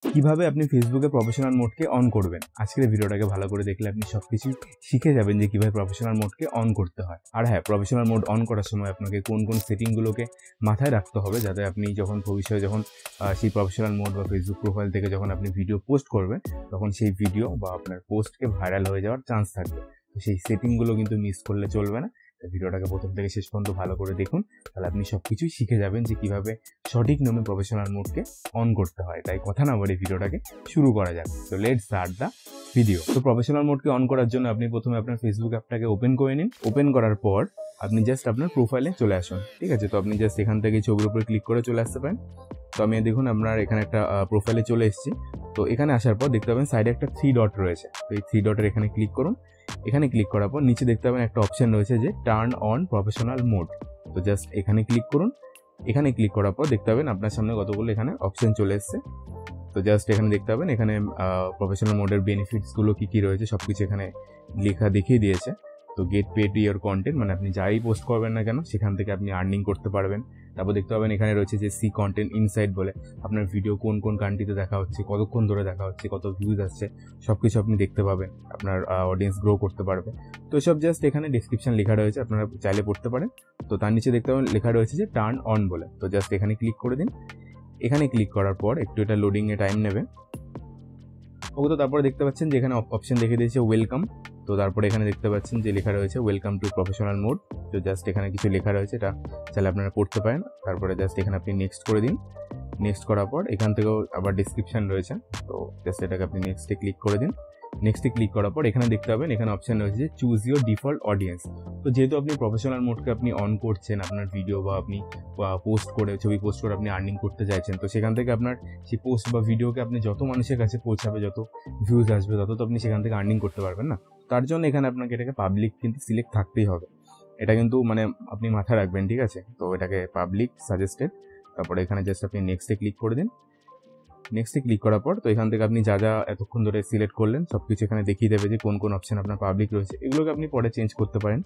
কিভাবে আপনি ফেসবুকে প্রফেশনাল মোডকে অন করবেন। আজকের ভিডিওটাকে ভালো করে দেখলে আপনি সবকিছু শিখে যাবেন যে কিভাবে প্রফেশনাল মোডকে অন করতে হয়। আর হ্যাঁ, প্রফেশনাল মোড অন করার সময় আপনাকে কোন কোন সেটিংগুলোকে মাথায় রাখতে হবে, যাতে আপনি যখন ভবিষ্যতে সেই প্রফেশনাল মোড বা ফেসবুক প্রোফাইল থেকে যখন আপনি ভিডিও পোস্ট করবেন, তখন সেই ভিডিও বা আপনার পোস্টকে ভাইরাল হয়ে যাওয়ার চান্স থাকবে। তো সেই সেটিংগুলো কিন্তু মিস করলে চলবে না। ভিডিওটাকে প্রথম থেকে শেষ পর্যন্ত ভালো করে দেখুন, তাহলে আপনি সবকিছুই শিখে যাবেন যে কিভাবে সঠিক নিয়মে প্রফেশনাল মোডকে অন করতে হয়। তাই কথা না বলে ভিডিওটাকে শুরু করা যাক। তো লেটস স্টার্ট দ্য ভিডিও। তো প্রফেশনাল মোডকে অন করার জন্য আপনি প্রথমে আপনার ফেসবুক অ্যাপটাকে ওপেন করে নিন। ওপেন করার পর আপনি জাস্ট আপনার প্রোফাইলে চলে আসুন। ঠিক আছে, তো আপনি জাস্ট এখান থেকে ছবির উপরে ক্লিক করে চলে আসতে পারেন। তো আমি দেখুন আপনার এখানে একটা প্রোফাইলে চলে এসেছি। তো এখানে আসার পর দেখতে পাবেন সাইডে একটা 3 ডট রয়েছে। তো এই 3 ডটের এখানে ক্লিক করুন। এখানে ক্লিক করার পর নিচে দেখতে পাবেন একটা অপশন রয়েছে যে টার্ন অন প্রফেশনাল মোড। তো জাস্ট এখানে ক্লিক করুন। এখানে ক্লিক করার পর দেখতে পাবেন আপনার সামনে কতগুলো এখানে অপশন চলে এসছে। তো জাস্ট এখানে দেখতে পাবেন এখানে প্রফেশনাল মোডের বেনিফিটসগুলো কী কী রয়েছে সবকিছু এখানে লেখা দেখিয়ে দিয়েছে। তো গেট পেড ইওর কন্টেন্ট, মানে আপনি যাই পোস্ট করবেন না কেন সেখান থেকে আপনি আর্নিং করতে পারবেন। তারপর দেখতে পাবেন এখানে রয়েছে যে সি কন্টেন্ট ইনসাইট বলে, আপনার ভিডিও কোন কোন কান্ট্রিতে দেখা হচ্ছে, কতক্ষণ ধরে দেখা হচ্ছে, কত ভিউজ আসছে, সব কিছু আপনি দেখতে পাবেন। আপনার অডিয়েন্স গ্রো করতে পারবে। তো সব জাস্ট এখানে ডেসক্রিপশন লেখা রয়েছে, আপনারা চাইলে পড়তে পারেন। তো তার নিচে দেখতে পাবেন লেখা রয়েছে যে টার্ন অন বলে। তো জাস্ট এখানে ক্লিক করে দিন। এখানে ক্লিক করার পর একটু এটা লোডিংয়ে টাইম নেবে। তো তারপরে দেখতে পাচ্ছেন যে এখানে অপশন দেখে দিয়েছে ওয়েলকাম। তো তারপরে এখানে দেখতে পাচ্ছেন যে লেখা রয়েছে ওয়েলকাম টু প্রফেশনাল মোড। তো জাস্ট এখানে কিছু লেখা রয়েছে, এটা চাইলে আপনারা পড়তে পারেন। তারপরে জাস্ট এখানে আপনি নেক্সট করে দিন। নেক্সট করার পর এখান থেকেও আবার ডিসক্রিপশন রয়েছে। তো জাস্ট এটাকে আপনি নেক্সটে ক্লিক করে দিন। নেক্সটে ক্লিক করার পর এখানে দেখতে পাবেন এখানে অপশন রয়েছে যে চুজ ইউর ডিফল্ট অডিয়েন্স। তো যেহেতু আপনি প্রফেশনাল মোডকে আপনি অন করছেন, আপনার ভিডিও বা আপনি পোস্ট করে ছবি পোস্ট করে আপনি আর্নিং করতে চাইছেন, তো সেখান থেকে আপনার সেই পোস্ট বা ভিডিওকে আপনি যত মানুষের কাছে পৌঁছাবে, যত ভিউজ আসবে, তত তো আপনি সেখান থেকে আর্নিং করতে পারবেন না। তার জন্য এখানে আপনাকে এটাকে পাবলিক কিন্তু সিলেক্ট থাকতেই হবে। এটা কিন্তু মানে আপনি মাথায় রাখবেন, ঠিক আছে। তো এটাকে পাবলিক সাজেস্টেড। তারপরে এখানে জাস্ট আপনি নেক্সটে ক্লিক করে দিন। নেক্সটে ক্লিক করার পর তো এখান থেকে আপনি যা যা এতক্ষণ ধরে সিলেক্ট করলেন সব কিছু এখানে দেখিয়ে দেবে যে কোন কোন অপশন আপনার পাবলিক রয়েছে। এগুলোকে আপনি পরে চেঞ্জ করতে পারেন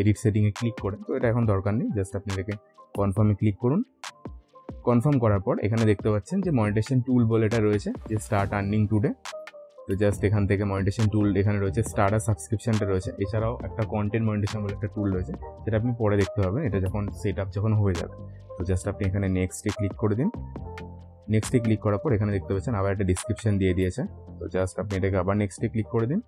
এডিট সেটিংয়ে ক্লিক করে। তো এটা এখন দরকার নেই, জাস্ট আপনি এটাকে কনফার্মে ক্লিক করুন। কনফার্ম করার পর এখানে দেখতে পাচ্ছেন যে মনিটাইজেশন টুল বলে এটা রয়েছে যে স্টার্ট আর্নিং টুডে। তো জাস্ট এখান থেকে মনিটাইজেশন টুল এখানে রয়েছে, স্টার্টার সাবস্ক্রিপশনটা রয়েছে, এছাড়াও একটা কন্টেন্ট মনিটাইজেশন বলে একটা টুল রয়েছে, যেটা আপনি পরে দেখতে পাবেন এটা যখন সেট আপ হয়ে যাবে। তো জাস্ট আপনি এখানে নেক্সটে ক্লিক করে দিন। নেক্সটে ক্লিক করার পর এখানে দেখতে পাচ্ছেন আবার একটা ডিসক্রিপশন দিয়ে দিয়েছে। তো জাস্ট আপনি এটাকে আবার নেক্সটে ক্লিক করে দিন।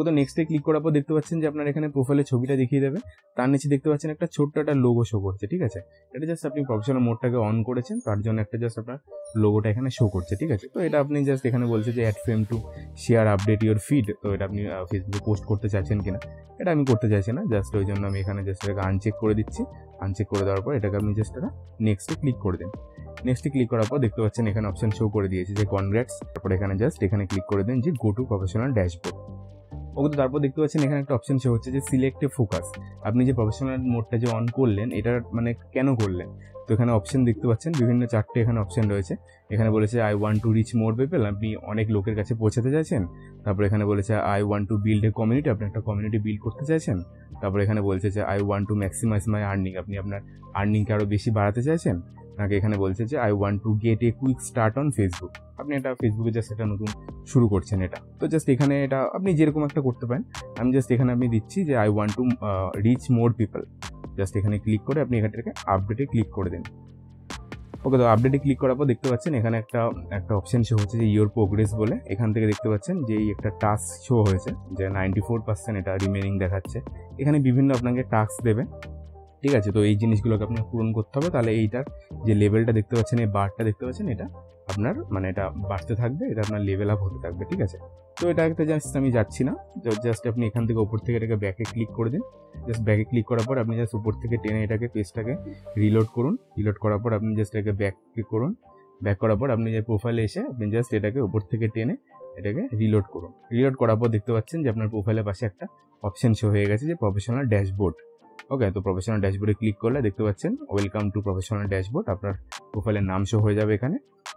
তো নেক্সটে ক্লিক করার পর দেখতে পাচ্ছেন যে আপনার এখানে প্রোফাইলের ছবিটা দেখিয়ে দেবে। তার নিচে দেখতে পাচ্ছেন একটা ছোট্ট একটা লোগো শো করছে, ঠিক আছে। এটা জাস্ট আপনি প্রফেশনাল মোডটাকে অন করেছেন, তার জন্য একটা জাস্ট আপনার লোগোটা এখানে শো করছে, ঠিক আছে। তো এটা আপনি জাস্ট এখানে বলছে যে add frame to share update your feed. তো এটা আপনি ফেসবুকে পোস্ট করতে চাইছেন কিনা, এটা আমি করতে চাইছি না, জাস্ট ওই জন্য আমি এখানে জাস্ট এটাকে আনচেক করে দিচ্ছি। আনচেক করে দেওয়ার পর এটাকে আপনি জাস্ট এটা নেক্সটে ক্লিক করে দিন। নেক্সটে ক্লিক করার পর দেখতে পাচ্ছেন এখানে অপশন শো করে দিয়েছে যে কনগ্রেটস। তারপর এখানে জাস্ট এখানে ক্লিক করে দিন যে গো টু প্রফেশনাল ড্যাশবোর্ড। তারপর দেখতে পাচ্ছেন এখানে একটা অপশন শো হচ্ছে যে সিলেক্ট এ ফোকাস। আপনি যে প্রফেশনাল মোডটা যে অন করলেন, এটা মানে কেন করলেন। তো এখানে অপশন দেখতে পাচ্ছেন বিভিন্ন 4টে এখানে অপশন রয়েছে। এখানে বলেছে I want to reach more people, আপনি অনেক লোকের কাছে পৌঁছাতে চাইছেন। তারপর এখানে বলেছে I want to build a community, আপনি একটা কমিউনিটি বিল্ড করতে চাইছেন। তারপর এখানে বলছে যে I want to maximise my earning, আপনি আপনার আর্নিংকে আরও বেশি বাড়াতে চাইছেন। নাকি এখানে বলছে যে I want to get a quick start on Facebook, আপনি এটা ফেসবুকে জাস্ট এটা নতুন শুরু করছেন এটা। তো জাস্ট এখানে এটা আপনি যেরকম একটা করতে পারেন। আমি জাস্ট এখানে আমি দিচ্ছি যে I want to reach more people. Just এখানে ক্লিক করে আপনি এখানটাকে আপডেটে ক্লিক করে দিন। তো আপডেটে ক্লিক করার পর দেখতে পাচ্ছেন এখানে একটা অপশন শো হচ্ছে যে ইওর প্রোগ্রেস বলে। এখান থেকে দেখতে পাচ্ছেন যে এই একটা টাস্ক শো হয়েছে যে 94% এটা রিমেনিং দেখাচ্ছে। এখানে বিভিন্ন আপনাকে টাস্ক দেবে, ঠিক আছে। তো এই জিনিসগুলোকে আপনার পূরণ করতে হবে, তাহলে এইটার যে লেভেলটা দেখতে পাচ্ছেন, এই বারটা দেখতে পাচ্ছেন, এটা আপনার মানে এটা বাড়তে থাকবে, এটা আপনার লেভেল আপ হতে থাকবে, ঠিক আছে। তো এটা একটা জাস্ট আমি যাচ্ছি না, জাস্ট আপনি এখান থেকে উপর থেকে এটাকে ব্যাকে ক্লিক করে দিন। জাস্ট ব্যাকে ক্লিক করার পর আপনি জাস্ট উপর থেকে টেনে এটাকে পেজটাকে রিলোড করুন। রিলোড করার পর আপনি জাস্ট এটাকে ব্যাক করুন। ব্যাক করার পর আপনি যে প্রোফাইলে এসে আপনি জাস্ট এটাকে উপর থেকে টেনে এটাকে রিলোড করুন। রিলোড করার পর দেখতে পাচ্ছেন যে আপনার প্রোফাইলের পাশে একটা অপশন শো হয়ে গেছে যে প্রফেশনাল ড্যাশবোর্ড। তো প্রফেশনাল ড্যাশবোর্ডে ক্লিক করলে দেখতে পাচ্ছেন ওয়েলকাম টু প্রফেশনাল ড্যাশবোর্ড, আপনার প্রোফাইলের নাম শো হয়ে যাবে এখানে।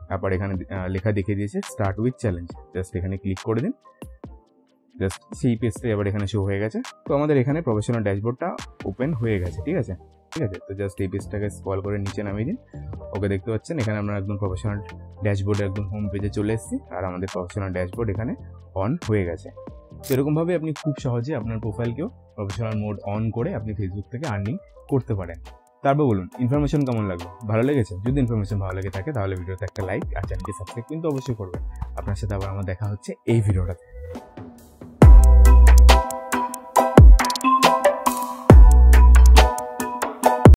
তারপর এখানে লেখা দেখিয়ে দিয়েছে স্টার্ট উইথ চ্যালেঞ্জ, জাস্ট এখানে ক্লিক করে দিন। জাস্ট সেই পেজটাই আবার এখানে শো হয়ে গেছে। তো আমাদের এখানে প্রফেশনাল ড্যাশবোর্ডটা ওপেন হয়ে গেছে, ঠিক আছে। ঠিক আছে। তো জাস্ট এই পেজটাকে স্ক্রল করে নিচে নামিয়ে দিন। ওকে, দেখতে পাচ্ছেন এখানে আমরা একদম প্রফেশনাল ড্যাশবোর্ডে একদম হোম পেজে চলে এসেছি, আর আমাদের প্রফেশনাল ড্যাশবোর্ড এখানে অন হয়ে গেছে। তো এরকমভাবে আপনি খুব সহজে আপনার প্রোফাইলকেও প্রফেশনাল মোড অন করে আপনি ফেসবুক থেকে আর্নিং করতে পারেন। তারপর বলুন ইনফরমেশন কেমন লাগলো, ভালো লেগেছে? যদি ইনফরমেশন ভালো লেগে থাকে তাহলে ভিডিওতে একটা লাইক আর চ্যানেলকে সাবস্ক্রাইব কিন্তু অবশ্যই করবেন। আপনার সাথে আবার আমার দেখা হচ্ছে এই ভিডিওটাতে।